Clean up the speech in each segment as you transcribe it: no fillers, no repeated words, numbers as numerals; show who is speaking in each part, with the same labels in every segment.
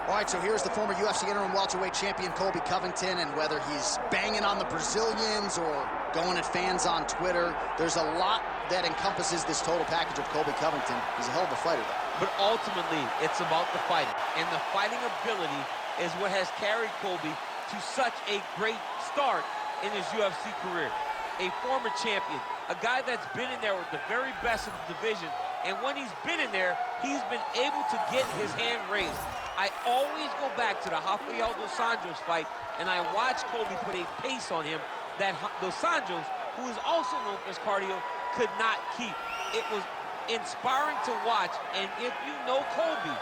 Speaker 1: All right, so here's the former UFC interim welterweight champion, Colby Covington, and whether he's banging on the Brazilians or going at fans on Twitter, there's a lot that encompasses this total package of Colby Covington. He's a hell of a fighter, though.
Speaker 2: But ultimately, it's about the fighting. And the fighting ability is what has carried Colby to such a great start in his UFC career. A former champion, a guy that's been in there with the very best of the division, and when he's been in there, he's been able to get his hand raised. I always go back to the Rafael Dos Anjos fight, and I watched Colby put a pace on him that Dos Anjos, who is also known for his cardio, could not keep. It was inspiring to watch, and if you know Colby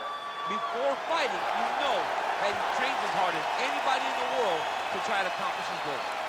Speaker 2: before fighting, you know that he trains as hard as anybody in the world to try to accomplish his goals.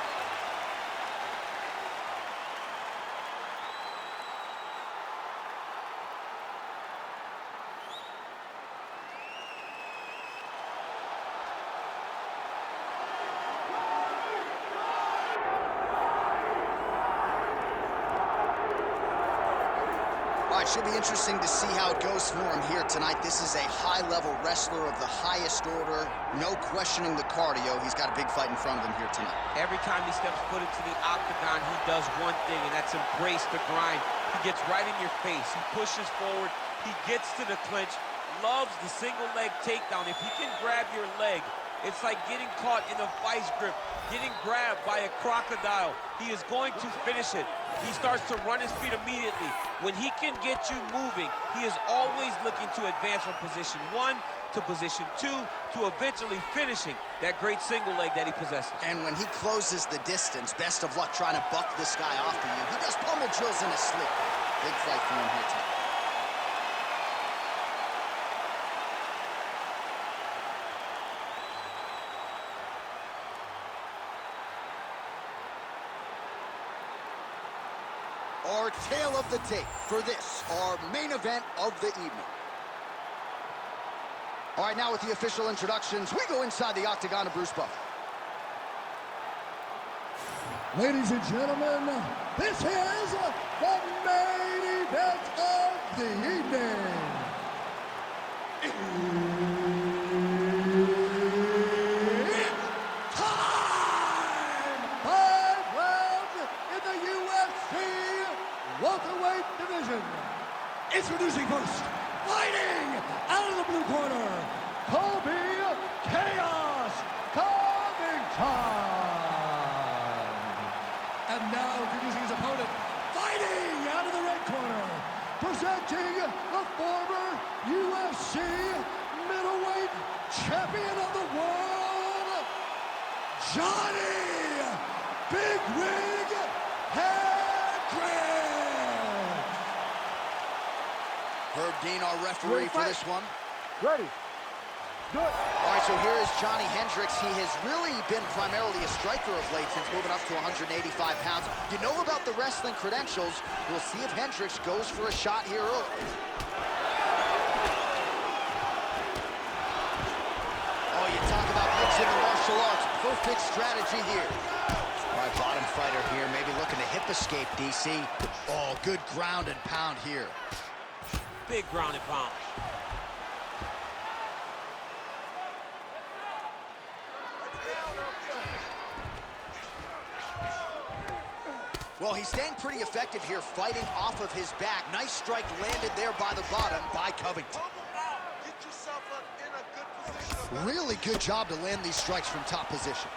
Speaker 1: Should be interesting to see how it goes for him here tonight. This is a high-level wrestler of the highest order. No questioning the cardio. He's got a big fight in front of him here tonight.
Speaker 2: Every time he steps foot into the octagon, he does one thing, and that's embrace the grind. He gets right in your face. He pushes forward. He gets to the clinch. Loves the single leg takedown. If he can grab your leg, it's like getting caught in a vice grip, getting grabbed by a crocodile. He is going to finish it. He starts to run his feet immediately. When he can get you moving, he is always looking to advance from position 1 to position 2 to eventually finishing that great single leg that he possesses.
Speaker 1: And when he closes the distance, best of luck trying to buck this guy off of you. He does pummel drills in his sleep. Big fight for him here tonight. Our tale of the tape for this, our main event of the evening. All right, now with the official introductions, we go inside the octagon of Bruce Buffer.
Speaker 3: Ladies and gentlemen, this is the main event of the evening. It's time! 5 rounds in the UFC welterweight division. Introducing first, fighting out of the blue corner, Colby Chaos Covington. And now introducing his opponent, fighting out of the red corner, presenting the former UFC middleweight champion of the world, Johnny Big Wig Hendricks.
Speaker 1: Herb Dean, our referee for this one.
Speaker 3: Ready. Do it.
Speaker 1: All right, so here is Johnny Hendricks. He has really been primarily a striker of late since moving up to 185 pounds. You know about the wrestling credentials. We'll see if Hendricks goes for a shot here early. Oh, you talk about mixing the martial arts. Perfect strategy here. All right, bottom fighter here, maybe looking to hip escape, DC. Oh, good ground and pound here.
Speaker 2: Big ground and pound.
Speaker 1: Well, he's staying pretty effective here, fighting off of his back. Nice strike landed there by the bottom by Covington. Really good job to land these strikes from top position.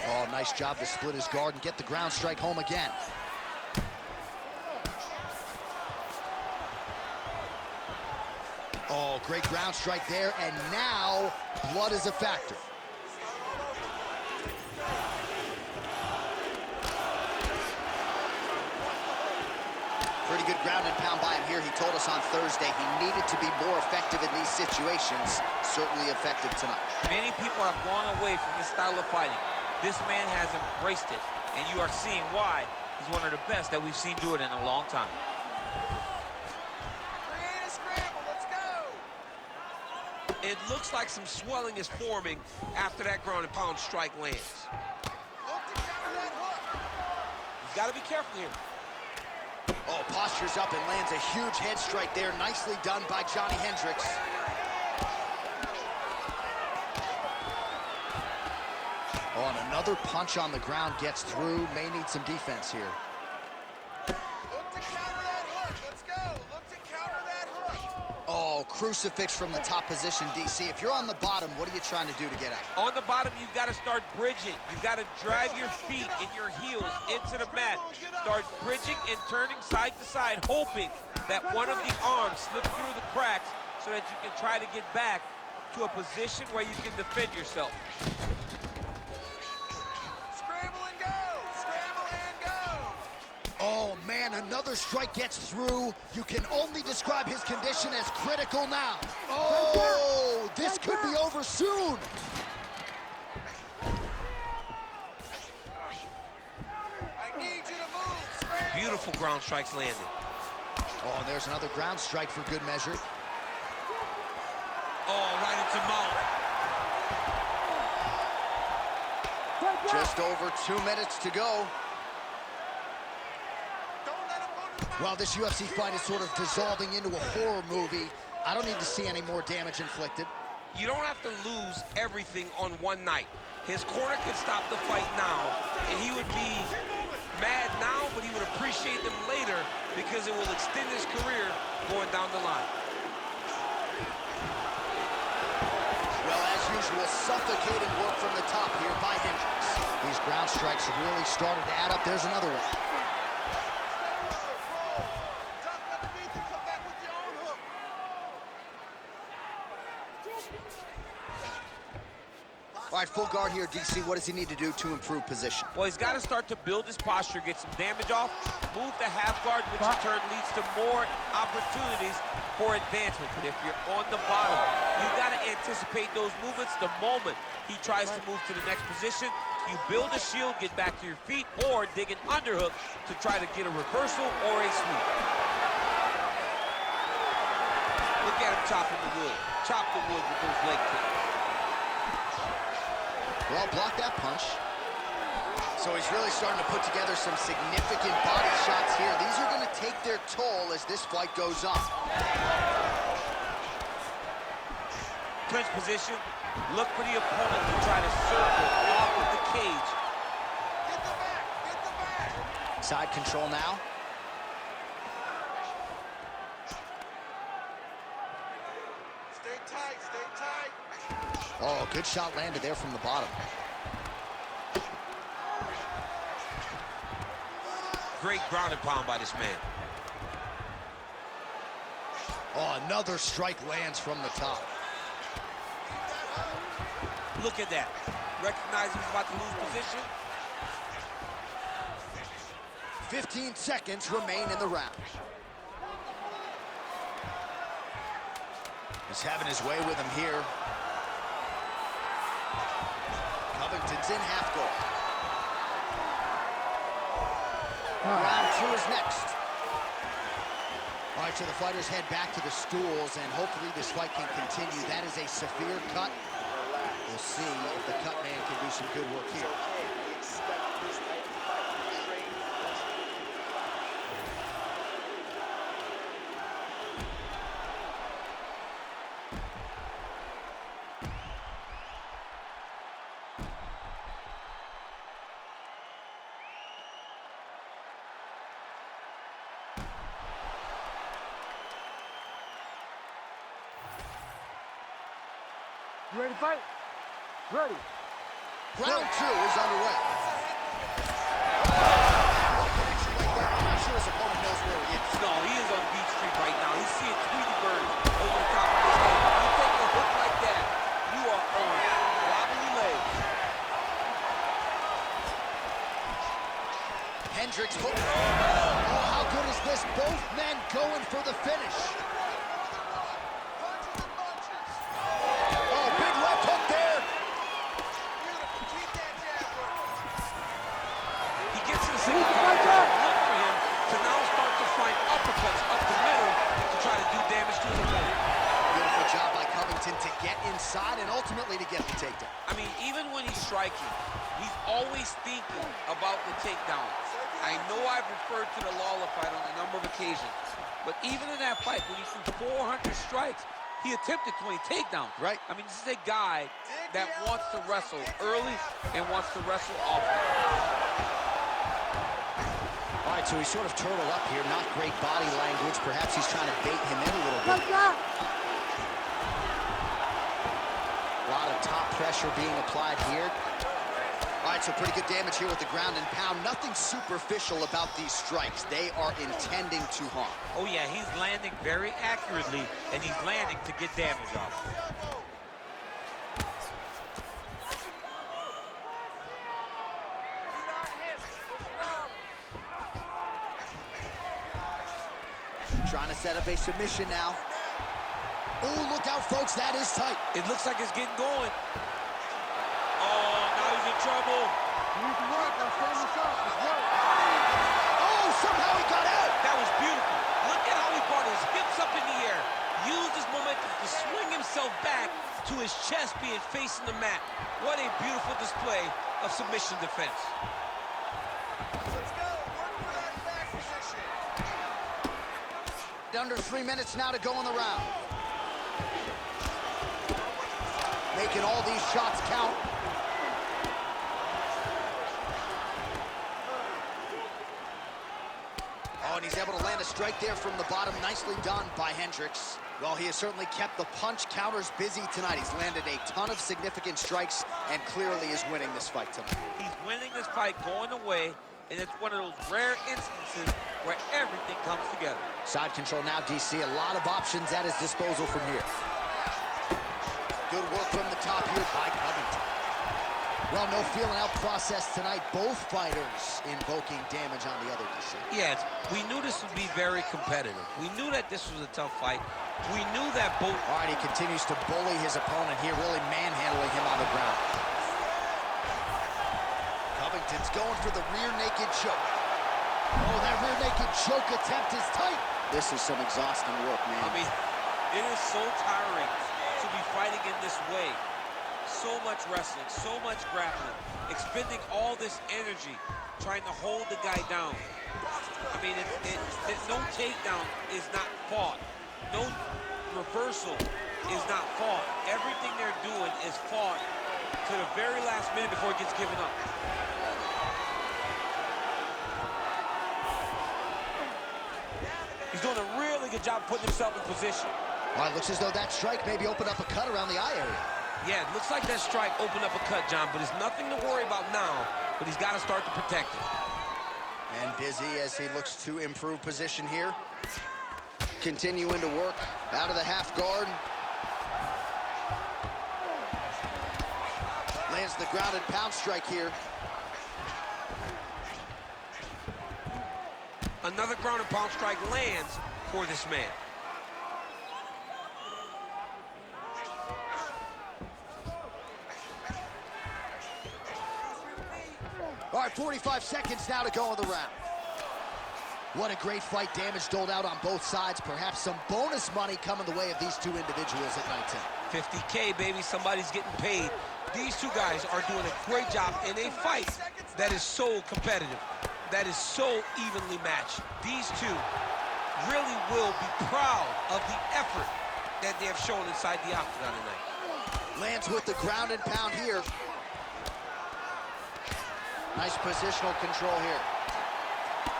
Speaker 1: Oh, nice job to split his guard and get the ground strike home again. Oh, great ground strike there, and now blood is a factor. Pretty good ground and pound by him here. He told us on Thursday he needed to be more effective in these situations. Certainly effective tonight.
Speaker 2: Many people have gone away from this style of fighting. This man has embraced it, and you are seeing why he's one of the best that we've seen do it in a long time.
Speaker 4: Create a scramble, let's go!
Speaker 2: It looks like some swelling is forming after that ground and pound strike lands.
Speaker 4: Look to counter that hook.
Speaker 2: He's got to be careful here.
Speaker 1: Oh, postures up and lands a huge head strike there. Nicely done by Johnny Hendricks. another punch on the ground gets through. May need some defense here.
Speaker 4: Look to counter that hook. Let's go. Look to counter that hook.
Speaker 1: Oh, crucifix from the top position, DC. If you're on the bottom, what are you trying to do to get out?
Speaker 2: On the bottom, you've got to start bridging. You've got to drive your feet and your heels into the mat. Start bridging and turning side to side, hoping that one of the arms slips through the cracks so that you can try to get back to a position where you can defend yourself.
Speaker 4: Scramble and go. Scramble and go.
Speaker 1: Oh, man, another strike gets through. You can only describe his condition as critical now. Oh, this could be over soon.
Speaker 4: I need you to move. Scramble.
Speaker 2: Beautiful ground strikes landed.
Speaker 1: Oh, and there's another ground strike for good measure.
Speaker 2: Oh, right into mouth.
Speaker 1: Just over 2 minutes to go.
Speaker 4: Don't let him go to the mouth.
Speaker 1: While this UFC fight is sort of dissolving into a horror movie, I don't need to see any more damage inflicted.
Speaker 2: You don't have to lose everything on one night. His corner could stop the fight now, and he would be mad now, but he would appreciate them later because it will extend his career going down the line.
Speaker 1: Well, as usual, suffocating work from the top here by Hendricks. These ground strikes have really started to add up. There's another one.
Speaker 4: Duck underneath and come back with your own hook.
Speaker 1: All right, full guard here, DC. What does he need to do to improve position?
Speaker 2: Well, he's got to start to build his posture, get some damage off, move to half guard, which in turn leads to more opportunities for advancement. But if you're on the bottom, you've got to anticipate those movements the moment he tries to move to the next position. You build a shield, get back to your feet, or dig an underhook to try to get a reversal or a sweep. Look at him chopping the wood. Chop the wood with those leg kicks.
Speaker 1: Well, block that punch. So he's really starting to put together some significant body shots here. These are going to take their toll as this fight goes on.
Speaker 2: Clinch position. Look for the opponent to try to circle off of the cage.
Speaker 4: Get the back. Get the back.
Speaker 1: Side control now.
Speaker 4: Stay tight. Stay tight.
Speaker 1: Oh, good shot landed there from the bottom.
Speaker 2: Great ground and pound by this man.
Speaker 1: Oh, another strike lands from the top.
Speaker 2: Look at that. Recognize he's about to lose position.
Speaker 1: 15 seconds remain in the round. He's having his way with him here. Covington's in half guard. Round 2 is next. All right, so the fighters head back to the stools, and hopefully this fight can continue. That is a severe cut. We'll see if the cut man can do some good work here.
Speaker 3: You ready to fight? Ready.
Speaker 1: Round 2 is underway. I'm not sure his opponent knows where he is.
Speaker 2: No, he is on Beach Street right now. He's seeing Tweety birds over the top of his head. You take a hook like that, you are on wobbly legs.
Speaker 1: Hendricks hook. Oh, how good is this? Both men going for the finish.
Speaker 4: Punches and bunches.
Speaker 1: Oh, big left hook there.
Speaker 4: Beautiful. Keep that jab working.
Speaker 2: He gets to the second round. Look for him to now start to find uppercuts up the middle to try to do damage to his opponent.
Speaker 1: Beautiful job by Covington to get inside and ultimately to get the takedown.
Speaker 2: I mean, even when he's striking, he's always thinking about the takedown. I know I've referred to the Lawler fight on a number of occasions, but even in that fight, when he threw 400 strikes, He attempted 20 takedowns.
Speaker 1: Right.
Speaker 2: I mean, this is a guy that wants to wrestle early and wants to wrestle often.
Speaker 1: All right, so he's sort of turtled up here. Not great body language. Perhaps he's trying to bait him in a little bit. A lot of top pressure being applied here. All right, so pretty good damage here with the ground and pound. Nothing superficial about these strikes. They are intending to harm.
Speaker 2: Oh, yeah, he's landing very accurately, and he's landing to get damage off.
Speaker 1: Trying to set up a submission now. Oh, look out, folks. That is tight.
Speaker 2: It looks like it's getting going. Oh, now he's in trouble.
Speaker 3: You need to work. Now stand this up. Let's work.
Speaker 1: Oh, somehow he got out.
Speaker 2: That was beautiful. Look at how he brought his hips up in the air. Used his momentum to swing himself back to his chest being facing the mat. What a beautiful display of submission defense.
Speaker 4: Let's go. Work for that back position.
Speaker 1: Under 3 minutes now to go in the round. Making all these shots count. Oh, and he's able to land a strike there from the bottom. Nicely done by Hendricks. Well, he has certainly kept the punch counters busy tonight. He's landed a ton of significant strikes and clearly is winning this fight tonight.
Speaker 2: He's winning this fight going away, and it's one of those rare instances where everything comes together.
Speaker 1: Side control now, DC. A lot of options at his disposal from here. Good work from the top here by Covington. Well, no feeling out process tonight. Both fighters invoking damage on the other, DC.
Speaker 2: Yes, we knew this would be very competitive. We knew that this was a tough fight. We knew that both...
Speaker 1: All right, he continues to bully his opponent here, really manhandling him on the ground. Covington's going for the rear naked choke. Oh, that rear naked choke attempt is tight. This is some exhausting work, man.
Speaker 2: I mean, it is so tiring to be fighting in this way. So much wrestling, so much grappling, expending all this energy trying to hold the guy down. I mean, no takedown is not fought. No reversal is not fought. Everything they're doing is fought to the very last minute before it gets given up. He's doing a really good job putting himself in position.
Speaker 1: Well, it looks as though that strike maybe opened up a cut around the eye area.
Speaker 2: Yeah, it looks like that strike opened up a cut, John, but it's nothing to worry about now, but he's got to start to protect it.
Speaker 1: And busy as he looks to improve position here. Continuing to work out of the half guard. Lands the ground and pound strike here.
Speaker 2: Another ground and pound strike lands for this man.
Speaker 1: All right, 45 seconds now to go in the round. What a great fight. Damage doled out on both sides. Perhaps some bonus money coming the way of these two individuals at 19.
Speaker 2: 50K, baby. Somebody's getting paid. These two guys are doing a great job in a fight that is so competitive, that is so evenly matched. These two really will be proud of the effort that they have shown inside the octagon tonight.
Speaker 1: Lands with the ground and pound here. Nice positional control here.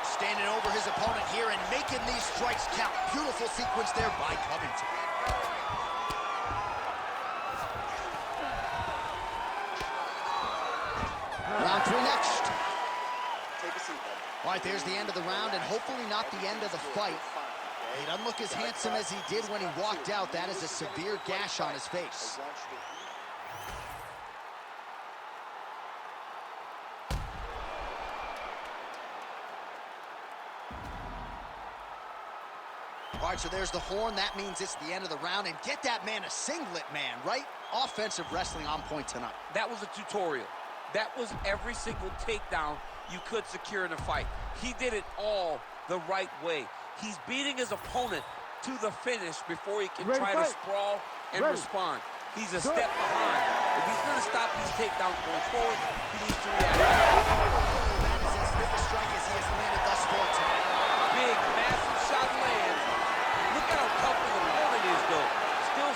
Speaker 1: Standing over his opponent here and making these strikes count. Beautiful sequence there by Covington. Round 3 next.
Speaker 4: Take a seat, buddy.
Speaker 1: All right, there's the end of the round and hopefully not the end of the fight. He doesn't look as handsome as he did when he walked out. That is a severe gash on his face. All right, so there's the horn. That means it's the end of the round. And get that man a singlet, man, right? Offensive wrestling on point tonight.
Speaker 2: That was a tutorial. That was every single takedown you could secure in a fight. He did it all the right way. He's beating his opponent to the finish before he can try to sprawl and respond. He's a step behind. If he's going to stop these takedowns going forward, he needs to react.
Speaker 1: That is as big a strike as he has landed thus far tonight.
Speaker 2: Big, massive shot lands. Look at how tough the opponent is, though. Still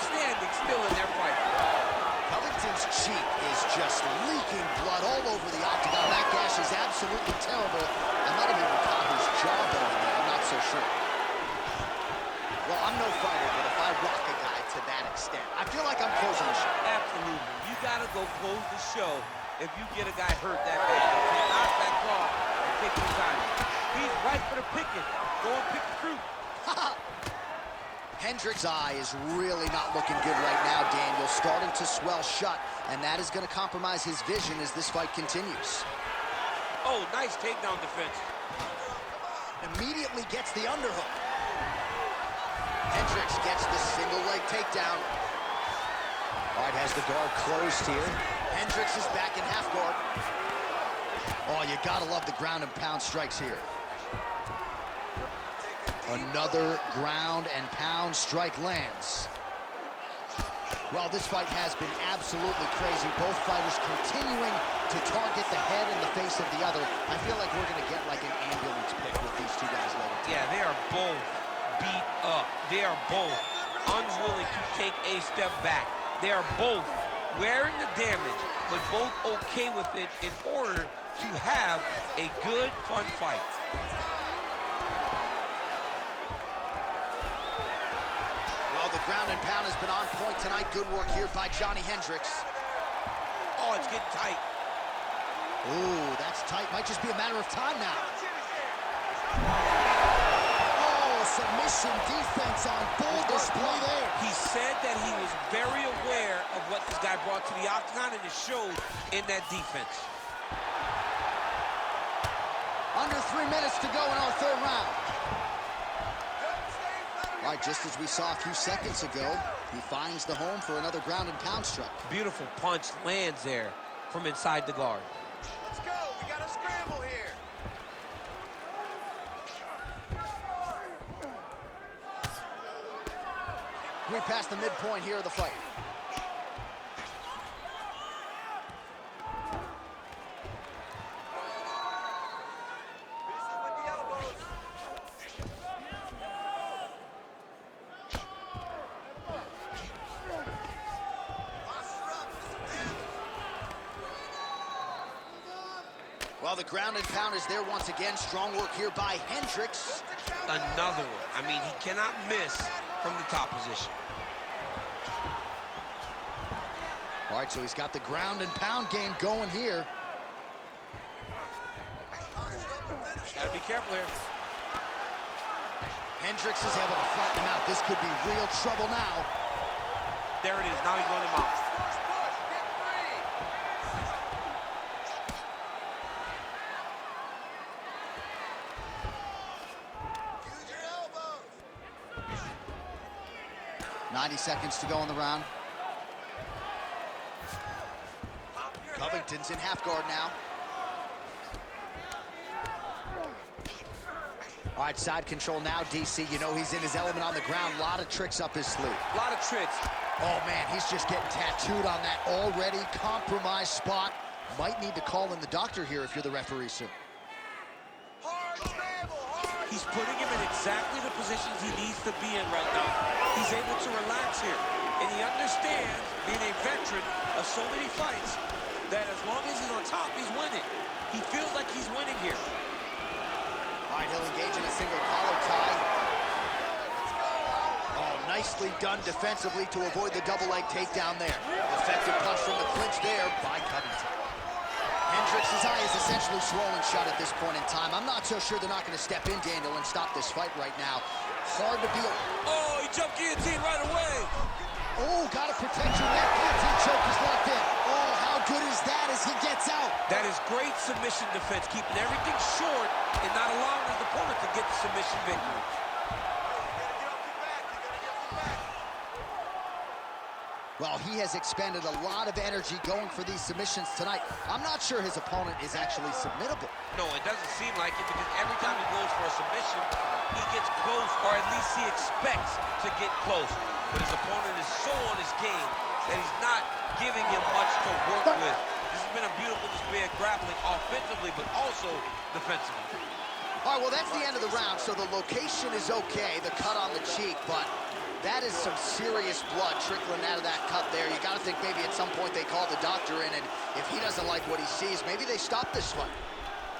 Speaker 1: extent. I feel like I'm closing the show.
Speaker 2: Absolutely. You got to go close the show if you get a guy hurt that bad. You cannot back off and take your time. He's right for the picking. Go and pick the fruit.
Speaker 1: Hendricks' eye is really not looking good right now, Daniel. Starting to swell shut, and that is going to compromise his vision as this fight continues.
Speaker 2: Oh, nice takedown defense.
Speaker 1: Immediately gets the underhook. Hendricks gets the single leg takedown. All right, has the guard closed here. Hendricks is back in half guard. Oh, you gotta love the ground and pound strikes here. Another ground and pound strike lands. Well, this fight has been absolutely crazy. Both fighters continuing to target the head and the face of the other. I feel like we're going to get like an ambulance pick with these two guys later.
Speaker 2: Yeah, they are both beat up. They are both unwilling to take a step back. They are both wearing the damage, but both okay with it in order to have a good, fun fight.
Speaker 1: The ground and pound has been on point tonight. Good work here by Johnny Hendricks.
Speaker 2: Oh, it's getting tight.
Speaker 1: Ooh, that's tight. Might just be a matter of time now. Oh, submission defense on full display there.
Speaker 2: He said that he was very aware of what this guy brought to the octagon, and it showed in that defense.
Speaker 1: Under 3 minutes to go in our third round. All right, just as we saw a few seconds ago, he finds the home for another ground and pound strike.
Speaker 2: Beautiful punch lands there from inside the guard.
Speaker 4: Let's go. We got a scramble here.
Speaker 1: We passed the midpoint here of the fight.
Speaker 4: With the elbows.
Speaker 1: Well, the ground and pound is there once again. Strong work here by Hendricks.
Speaker 2: Another one. I mean, he cannot miss from the top position.
Speaker 1: All right, so he's got the ground and pound game going here.
Speaker 2: Gotta be careful here.
Speaker 1: Hendricks is able to flatten him out. This could be real trouble now.
Speaker 2: There it is. Now he's going to mount.
Speaker 4: Push, push. Get free. Use your elbows.
Speaker 1: 90 seconds to go in the round. Covington's in half guard now. All right, side control now, DC. You know he's in his element on the ground. A lot of tricks up his sleeve.
Speaker 2: A lot of tricks.
Speaker 1: Oh, man, he's just getting tattooed on that already compromised spot. Might need to call in the doctor here if you're the referee soon.
Speaker 4: Hard scramble. Hard.
Speaker 2: He's putting him in exactly the positions he needs to be in right now. He's able to relax here. And he understands, being a veteran of so many fights, that as long as he's on top, he's winning. He feels like he's winning here.
Speaker 1: All right, he'll engage in a single collar tie. Oh, nicely done defensively to avoid the double leg takedown there. Effective punch from the clinch there by Covington. Hendricks' eye is essentially swollen shut at this point in time. I'm not so sure they're not going to step in, Daniel, and stop this fight right now. Hard to be...
Speaker 2: Oh, he jumped guillotine right away.
Speaker 1: Oh, got to protect your neck. Guillotine choke is locked in. Oh, how good is that as he gets out?
Speaker 2: That is great submission defense, keeping everything short and not allowing his opponent to get the submission victory.
Speaker 1: Well, he has expended a lot of energy going for these submissions tonight. I'm not sure his opponent is actually submittable.
Speaker 2: No, it doesn't seem like it, because every time he goes for a submission, he gets close, or at least he expects to get close. But his opponent is so on his game that he's not giving him much to work with. This has been a beautiful display of grappling offensively, but also defensively.
Speaker 1: All right, well, that's the end of the round, so the location is okay, the cut on the cheek, but that is some serious blood trickling out of that cut there. You got to think maybe at some point they call the doctor in, and if he doesn't like what he sees, maybe they stop this fight.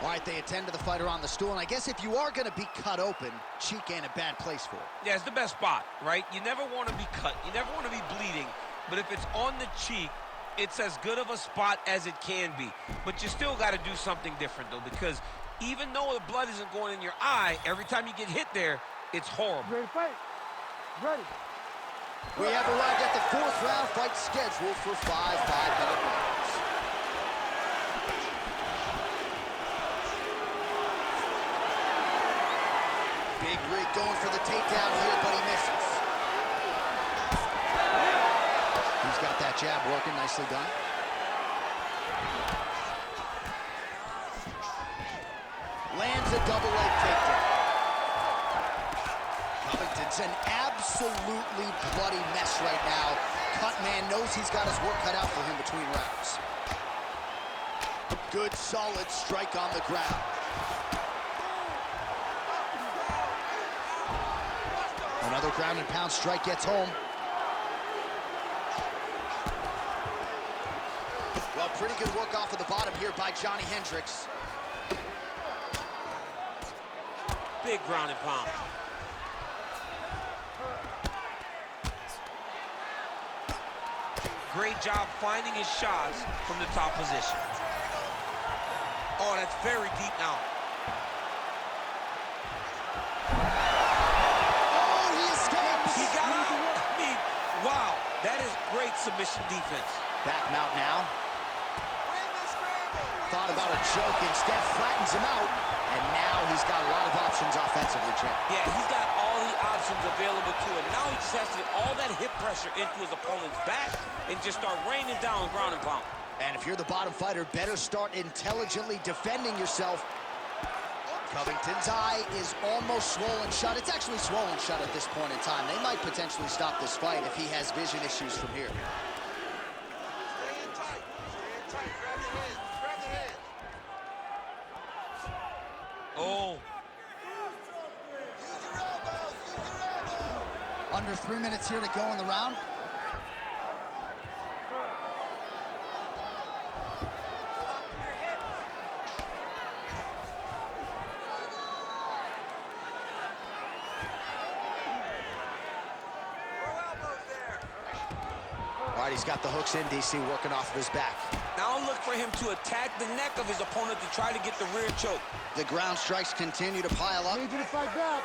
Speaker 1: All right, they attend to the fighter on the stool, and I guess if you are going to be cut open, cheek ain't a bad place for it.
Speaker 2: Yeah, it's the best spot, right? You never want to be cut. You never want to be bleeding. But if it's on the cheek, it's as good of a spot as it can be. But you still got to do something different, though, because even though the blood isn't going in your eye, every time you get hit there, it's horrible.
Speaker 3: Ready to fight? Ready.
Speaker 1: We have arrived at the 4th round fight scheduled for 5 5-minute rounds. Big Rig going for the takedown here, but he misses. He's got that jab working, nicely done. Lands a double leg takedown. Covington's an absolutely bloody mess right now. Cut man knows he's got his work cut out for him between rounds. Good, solid strike on the ground. Another ground and pound strike gets home. Well, pretty good work off of the bottom here by Johnny Hendricks.
Speaker 2: Big ground and pound. Great job finding his shots from the top position. Oh, that's very deep now.
Speaker 1: Oh, he escapes!
Speaker 2: He got out. I mean, wow, that is great submission defense.
Speaker 1: Back him out now.
Speaker 4: Win the scramble.
Speaker 1: Thought about a choke, instead flattens him out. And now he's got a lot of options offensively, champ.
Speaker 2: Yeah, he's got all the options available to him. Now he just has to get all that hip pressure into his opponent's back and just start raining down ground and pound.
Speaker 1: And if you're the bottom fighter, better start intelligently defending yourself. Covington's eye is almost swollen shut. It's actually swollen shut at this point in time. They might potentially stop this fight if he has vision issues from here.
Speaker 4: Stay in tight. Stay in tight. Grab the head. Grab the head.
Speaker 2: Oh,
Speaker 4: Use your elbows. Use your elbows.
Speaker 1: Under 3 minutes here to go in the round.
Speaker 4: Throw elbows there.
Speaker 1: All right, he's got the hooks in, DC, working off of his back.
Speaker 2: now look for him to attack the neck of his opponent to try to get the rear choke.
Speaker 1: The ground strikes continue to pile up.
Speaker 3: Need you to fight back.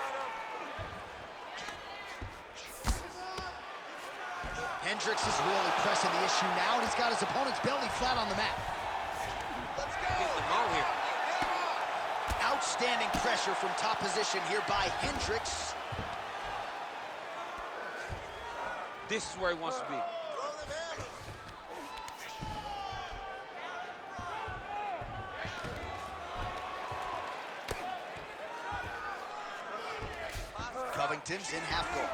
Speaker 1: Hendricks is really pressing the issue now, and he's got his opponent's belly flat on the mat.
Speaker 4: Let's go.
Speaker 2: Getting him out here.
Speaker 1: Outstanding pressure from top position here by Hendricks.
Speaker 2: This is where he wants to be.
Speaker 4: Throw them hammers.
Speaker 1: Covington's in half guard.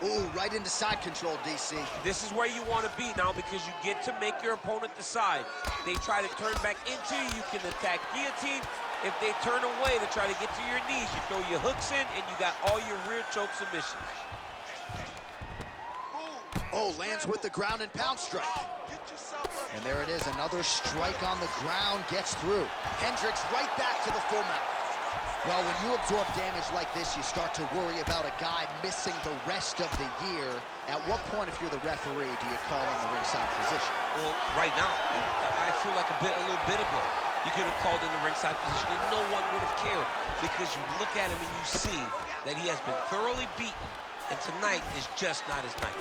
Speaker 1: Ooh, right into side control, DC.
Speaker 2: This is where you want to be now because you get to make your opponent decide. They try to turn back into you, you can attack guillotine. If they turn away to try to get to your knees, you throw your hooks in and you got all your rear choke submissions.
Speaker 1: Oh, lands with the ground and pound strike.
Speaker 4: Get yourself up.
Speaker 1: And there it is, another strike on the ground gets through. Hendricks right back to the full mount. Well, when you absorb damage like this, you start to worry about a guy missing the rest of the year. At what point, if you're the referee, do you call in the ringside position?
Speaker 2: Well, right now, I feel like a little bit ago, you could have called in the ringside position and no one would have cared because you look at him and you see that he has been thoroughly beaten and tonight is just not his night.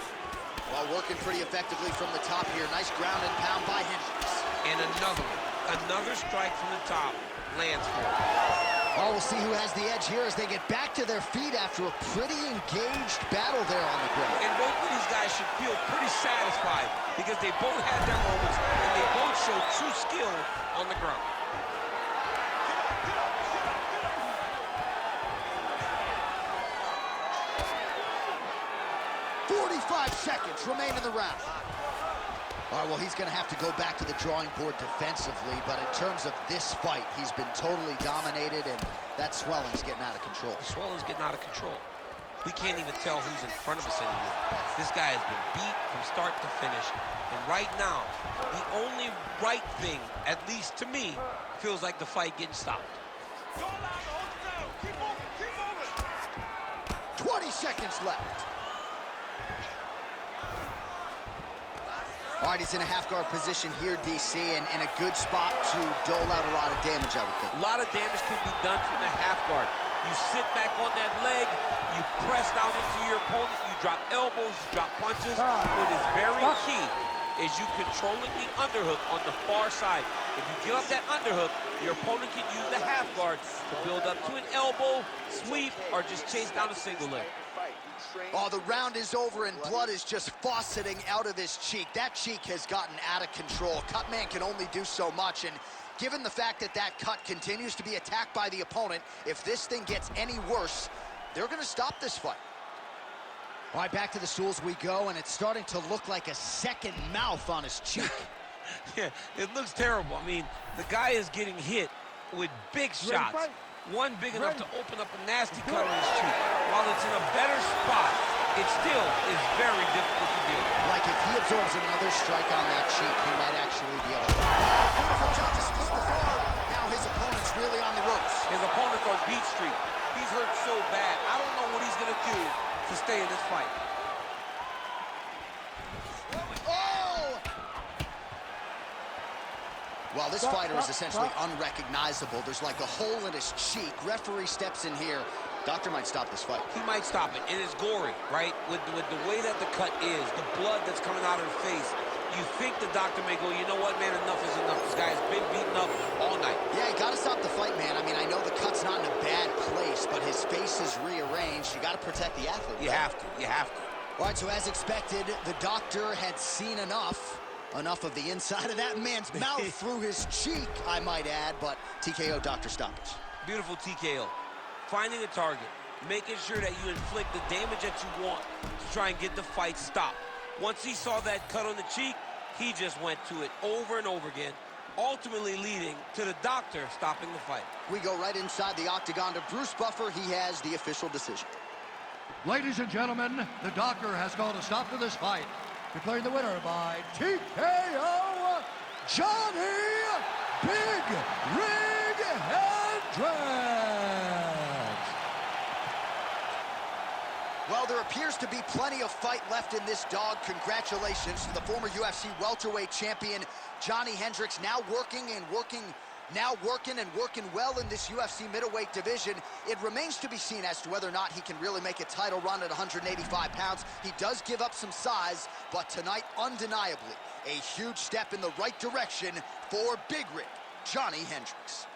Speaker 1: Well, working pretty effectively from the top here. Nice ground and pound by Hendricks.
Speaker 2: And another strike from the top lands for him.
Speaker 1: Oh, we'll see who has the edge here as they get back to their feet after a pretty engaged battle there on the ground.
Speaker 2: And both of these guys should feel pretty satisfied because they both had their moments and they both showed true skill on the ground.
Speaker 1: 45 seconds remain in the round. All right, well, he's going to have to go back to the drawing board defensively, but in terms of this fight, he's been totally dominated, and that swelling's getting out of control.
Speaker 2: The swelling's getting out of control. we can't even tell who's in front of us anymore. This guy has been beat from start to finish. And right now, the only right thing, at least to me, feels like the fight getting stopped.
Speaker 1: 20 seconds left. All right, he's in a half-guard position here, DC, and in a good spot to dole out a lot of damage, I would think.
Speaker 2: A lot of damage can be done from the half guard. You sit back on that leg, you press down into your opponent, you drop elbows, you drop punches. What is very key is you controlling the underhook on the far side. If you give up that underhook, your opponent can use the half guard to build up to an elbow, sweep, or just chase down a single leg.
Speaker 1: Oh, the round is over and blood is just fauceting out of his cheek. That cheek has gotten out of control. Cutman can only do so much, and given the fact that that cut continues to be attacked by the opponent, if this thing gets any worse, they're going to stop this fight. All right, back to the stools we go, and it's starting to look like a second mouth on his cheek.
Speaker 2: Yeah, it looks terrible. I mean, the guy is getting hit with big shots. One big enough to open up a nasty cut on his cheek. While it's in a better spot, it still is very difficult to deal with.
Speaker 1: Like if he absorbs another strike on that cheek, he might actually be able to. Beautiful job to split the floor. Now his opponent's really on the ropes.
Speaker 2: His opponent's on beat street. He's hurt so bad. I don't know what he's going to do to stay in this fight.
Speaker 1: Well, this fighter is essentially unrecognizable. There's like a hole in his cheek. Referee steps in here. Doctor might stop this fight.
Speaker 2: He might stop it. It is gory, right? With the way that the cut is, the blood that's coming out of the face, you think the doctor may go, you know what, man, enough is enough. This guy has been beaten up all night.
Speaker 1: Yeah, you got to stop the fight, man. I mean, I know the cut's not in a bad place, but his face is rearranged. You got to protect the athlete.
Speaker 2: You have to. You have to.
Speaker 1: All right, so as expected, the doctor had seen enough. Enough of the inside of that man's mouth through his cheek, I might add, but TKO, doctor stoppage.
Speaker 2: Beautiful TKO. Finding a target, making sure that you inflict the damage that you want to try and get the fight stopped. Once he saw that cut on the cheek, he just went to it over and over again, ultimately leading to the doctor stopping the fight.
Speaker 1: We go right inside the octagon to Bruce Buffer. He has the official decision.
Speaker 3: Ladies and gentlemen, the doctor has called a stop to this fight, declaring the winner by TKO, Johnny Big Rig Hendricks.
Speaker 1: Well, there appears to be plenty of fight left in this dog. Congratulations to the former UFC welterweight champion, Johnny Hendricks, now working and working well in this UFC middleweight division. It remains to be seen as to whether or not he can really make a title run at 185 pounds. He does give up some size, but tonight, undeniably, a huge step in the right direction for Big Rig, Johnny Hendricks.